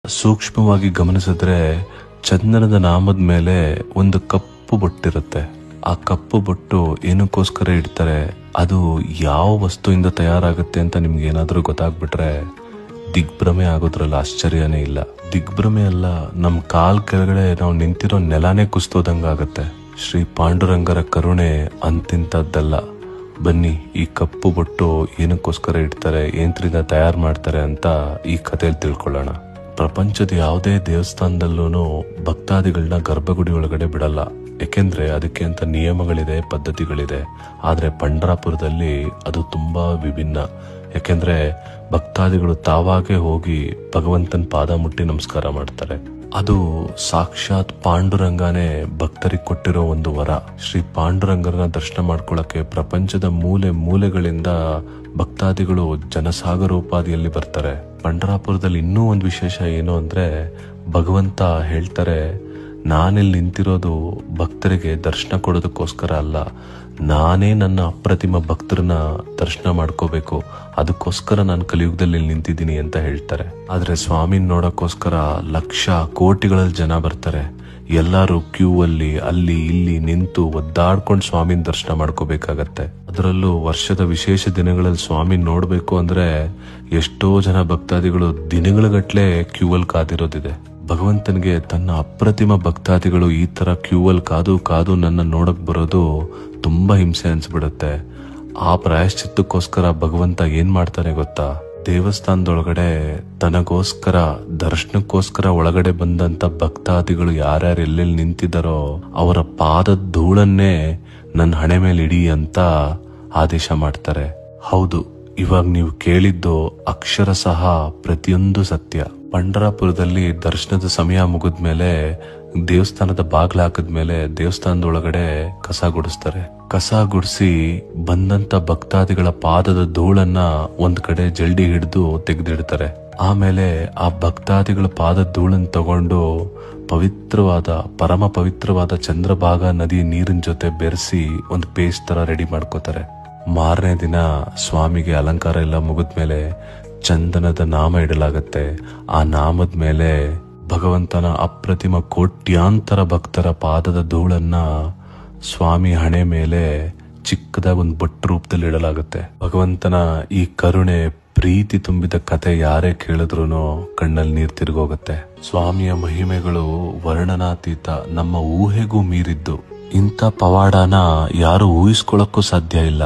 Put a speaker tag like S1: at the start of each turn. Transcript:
S1: ಸೂಕ್ಷ್ಮವಾಗಿ ಗಮನಿಸಿದ್ರೆ ಚಂದನದ ನಾಮದ ಮೇಲೆ ಒಂದು ಕಪ್ಪು ಬೊಟ್ಟಿರುತ್ತೆ. ಆ ಕಪ್ಪು ಬೊಟ್ಟು ಏನಕ್ಕೋಸ್ಕರ ಇಡ್ತಾರೆ, ಅದು ಯಾವ ವಸ್ತುವಿಂದ ತಯಾರಾಗುತ್ತೆ ಅಂತ ನಿಮ್ಗೆ ಏನಾದ್ರೂ ಗೊತ್ತಾಗ್ಬಿಟ್ರೆ ದಿಗ್ಭ್ರಮೆ ಆಗೋದ್ರಲ್ಲ ಆಶ್ಚರ್ಯನೇ ಇಲ್ಲ. ದಿಗ್ಭ್ರಮೆ ಅಲ್ಲ, ನಮ್ ಕಾಲ್ ಕೆಳಗಡೆ ನಾವು ನಿಂತಿರೋ ನೆಲಾನೇ ಕುಸ್ತೋದಂಗಾಗತ್ತೆ. ಶ್ರೀ ಪಾಂಡುರಂಗರ ಕರುಣೆ ಅಂತಿಂತದ್ದಲ್ಲ. ಬನ್ನಿ, ಈ ಕಪ್ಪು ಬೊಟ್ಟು ಏನಕ್ಕೋಸ್ಕರ ಇಡ್ತಾರೆ, ಏನ್ರಿಂದ ತಯಾರು ಮಾಡ್ತಾರೆ ಅಂತ ಈ ಕಥೆಯಲ್ಲಿ ತಿಳ್ಕೊಳ್ಳೋಣ. ಪ್ರಪಂಚದ ಯಾವುದೇ ದೇವಸ್ಥಾನದಲ್ಲೂ ಭಕ್ತಾದಿಗಳನ್ನ ಗರ್ಭಗುಡಿ ಒಳಗಡೆ ಬಿಡಲ್ಲ. ಯಾಕೆಂದ್ರೆ ಅದಕ್ಕೆ ಅಂತ ನಿಯಮಗಳಿದೆ, ಪದ್ಧತಿಗಳಿದೆ. ಆದ್ರೆ ಪಂಡರಾಪುರದಲ್ಲಿ ಅದು ತುಂಬಾ ವಿಭಿನ್ನ. ಯಾಕೆಂದ್ರೆ ಭಕ್ತಾದಿಗಳು ತಾವಾಗೆ ಹೋಗಿ ಭಗವಂತನ ಪಾದ ಮುಟ್ಟಿ ನಮಸ್ಕಾರ ಮಾಡ್ತಾರೆ. ಅದು ಸಾಕ್ಷಾತ್ ಪಾಂಡುರಂಗನೇ ಭಕ್ತರಿಗೆ ಕೊಟ್ಟಿರೋ ಒಂದು ವರ. ಶ್ರೀ ಪಾಂಡುರಂಗರನ್ನ ದರ್ಶನ ಮಾಡ್ಕೊಳ್ಳಕ್ಕೆ ಪ್ರಪಂಚದ ಮೂಲೆ ಮೂಲೆಗಳಿಂದ ಭಕ್ತಾದಿಗಳು ಜನಸಾಗರೋಪಾದಿಯಲ್ಲಿ ಬರ್ತಾರೆ. ಪಂಡರಾಪುರದಲ್ಲಿ ಇನ್ನೂ ಒಂದು ವಿಶೇಷ ಏನು ಅಂದ್ರೆ, ಭಗವಂತ ಹೇಳ್ತಾರೆ, ನಾನಿಲ್ಲಿ ನಿಂತಿರೋದು ಭಕ್ತರಿಗೆ ದರ್ಶನ ಕೊಡೋದಕ್ಕೋಸ್ಕರ ಅಲ್ಲ, ನಾನೇ ನನ್ನ ಅಪ್ರತಿಮ ಭಕ್ತರನ್ನ ದರ್ಶನ ಮಾಡ್ಕೋಬೇಕು, ಅದಕ್ಕೋಸ್ಕರ ನಾನು ಕಲಿಯುಗದಲ್ಲಿ ನಿಂತಿದ್ದೀನಿ ಅಂತ ಹೇಳ್ತಾರೆ. ಆದ್ರೆ ಸ್ವಾಮಿನ ನೋಡಕ್ಕೋಸ್ಕರ ಲಕ್ಷ ಕೋಟಿಗಳಲ್ಲಿ ಜನ ಬರ್ತಾರೆ. ಎಲ್ಲಾರು ಕ್ಯೂ ಅಲ್ಲಿ ಇಲ್ಲಿ ನಿಂತು ಒದ್ದಾಡ್ಕೊಂಡು ಸ್ವಾಮಿನ ದರ್ಶನ ಮಾಡ್ಕೋಬೇಕಾಗತ್ತೆ. ಅದರಲ್ಲೂ ವರ್ಷದ ವಿಶೇಷ ದಿನಗಳಲ್ಲಿ ಸ್ವಾಮಿ ನೋಡ್ಬೇಕು ಅಂದ್ರೆ ಎಷ್ಟೋ ಜನ ಭಕ್ತಾದಿಗಳು ದಿನಗಳಗಟ್ಲೆ ಕ್ಯೂ ಅಲ್ಲಿ ಕಾದಿರೋದಿದೆ. ಭಗವಂತನಿಗೆ ತನ್ನ ಅಪ್ರತಿಮ ಭಕ್ತಾದಿಗಳು ಈ ತರ ಕ್ಯೂ ಅಲ್ಲಿ ಕಾದು ನನ್ನ ನೋಡಕ್ ಬರೋದು ತುಂಬಾ ಹಿಂಸೆ ಅನ್ಸ್ಬಿಡುತ್ತೆ. ಆ ಪ್ರಾಯಶ್ಚಿತ್ತಕ್ಕೋಸ್ಕರ ಭಗವಂತ ಏನ್ ಮಾಡ್ತಾನೆ ಗೊತ್ತಾ, ದೇವಸ್ಥಾನದೊಳಗಡೆ ತನಗೋಸ್ಕರ ದರ್ಶನಕ್ಕೋಸ್ಕರ ಒಳಗಡೆ ಬಂದಂತ ಭಕ್ತಾದಿಗಳು ಯಾರ್ಯಾರು ಎಲ್ಲೆಲ್ಲಿ ನಿಂತಿದ್ದಾರೋ ಅವರ ಪಾದದ ಧೂಳನ್ನೇ ನನ್ನ ಹಣೆ ಮೇಲೆ ಇಡಿ ಅಂತ ಆದೇಶ ಮಾಡ್ತಾರೆ. ಹೌದು, ಇವಾಗ ನೀವು ಕೇಳಿದ್ದು ಅಕ್ಷರ ಸಹ ಪ್ರತಿಯೊಂದು ಸತ್ಯ. ಪಂಡರಾಪುರದಲ್ಲಿ ದರ್ಶನದ ಸಮಯ ಮುಗಿದ್ಮೇಲೆ ದೇವಸ್ಥಾನದ ಬಾಗ್ಲ ಹಾಕಿದ್ಮೇಲೆ ದೇವಸ್ಥಾನದೊಳಗಡೆ ಕಸ ಗುಡಿಸ್ತಾರೆ. ಕಸ ಗುಡಿಸಿ ಬಂದಂತ ಭಕ್ತಾದಿಗಳ ಪಾದದ ಧೂಳನ್ನ ಒಂದ್ ಕಡೆ ಜಲ್ಡಿ ಹಿಡಿದು ತೆಗೆದಿಡ್ತಾರೆ. ಆಮೇಲೆ ಆ ಭಕ್ತಾದಿಗಳ ಪಾದದ ಧೂಳನ್ನ ತಗೊಂಡು ಪರಮ ಪವಿತ್ರವಾದ ಚಂದ್ರಭಾಗ ನದಿ ನೀರಿನ ಜೊತೆ ಬೆರೆಸಿ ಒಂದು ಪೇಸ್ಟ್ ತರ ರೆಡಿ ಮಾಡ್ಕೋತಾರೆ. ಮಾರನೇ ದಿನ ಸ್ವಾಮಿಗೆ ಅಲಂಕಾರ ಎಲ್ಲ ಮುಗಿದ್ಮೇಲೆ ಚಂದನದ ನಾಮ ಇಡಲಾಗತ್ತೆ. ಆ ನಾಮದ ಮೇಲೆ ಭಗವಂತನ ಅಪ್ರತಿಮ ಕೋಟ್ಯಾಂತರ ಭಕ್ತರ ಪಾದದ ಧೂಳನ್ನ ಸ್ವಾಮಿ ಹಣೆ ಮೇಲೆ ಚಿಕ್ಕದಾಗಿ ಒಂದು ಬೊಟ್ಟು ರೂಪದಲ್ಲಿ ಇಡಲಾಗುತ್ತೆ. ಭಗವಂತನ ಈ ಕರುಣೆ ಪ್ರೀತಿ ತುಂಬಿದ ಕತೆ ಯಾರೇ ಕೇಳಿದ್ರು ಕಣ್ಣಲ್ಲಿ ನೀರ್ ತಿರುಗೋಗುತ್ತೆ. ಸ್ವಾಮಿಯ ಮಹಿಮೆಗಳು ವರ್ಣನಾತೀತ, ನಮ್ಮ ಊಹೆಗೂ ಮೀರಿದ್ದು. ಇಂಥ ಪವಾಡನ ಯಾರು ಊಹಿಸ್ಕೊಳ್ಳಕ್ಕೂ ಸಾಧ್ಯ ಇಲ್ಲ.